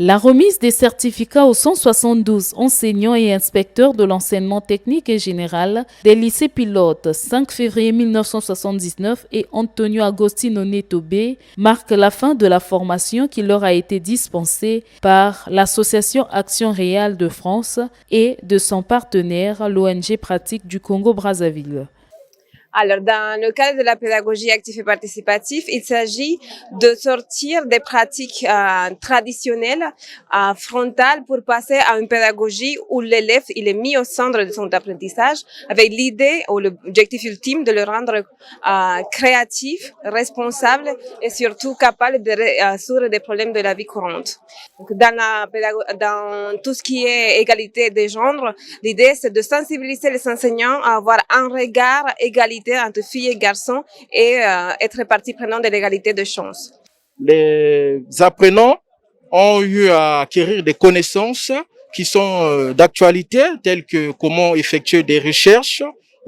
La remise des certificats aux 172 enseignants et inspecteurs de l'enseignement technique et général des lycées pilotes 5 février 1979 et Antonio Agostino Neto B marque la fin de la formation qui leur a été dispensée par l'Association Action Réelle de France et de son partenaire, l'ONG Pratique du Congo-Brazzaville. Alors, dans le cadre de la pédagogie active et participative, il s'agit de sortir des pratiques traditionnelles, frontales, pour passer à une pédagogie où l'élève il est mis au centre de son apprentissage, avec l'idée ou l'objectif ultime de le rendre créatif, responsable et surtout capable de résoudre des problèmes de la vie courante. Donc, dans tout ce qui est égalité des genres, l'idée c'est de sensibiliser les enseignants à avoir un regard égalité entre filles et garçons et être partie prenante de l'égalité de chances. Les apprenants ont eu à acquérir des connaissances qui sont d'actualité, telles que comment effectuer des recherches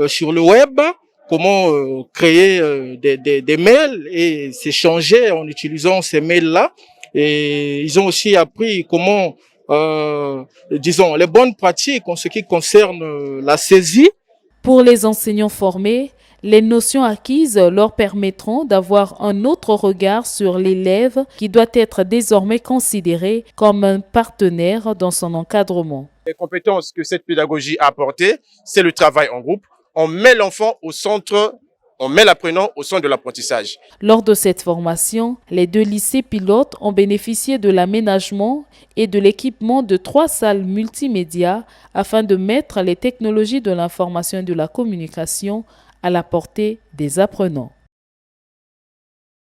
sur le web, comment créer des mails et s'échanger en utilisant ces mails-là. Et ils ont aussi appris comment, disons, les bonnes pratiques en ce qui concerne la saisie. Pour les enseignants formés, les notions acquises leur permettront d'avoir un autre regard sur l'élève qui doit être désormais considéré comme un partenaire dans son encadrement. Les compétences que cette pédagogie a apportées, c'est le travail en groupe. On met l'enfant au centre, on met l'apprenant au centre de l'apprentissage. Lors de cette formation, les 2 lycées pilotes ont bénéficié de l'aménagement et de l'équipement de 3 salles multimédia afin de mettre les technologies de l'information et de la communication à la portée des apprenants.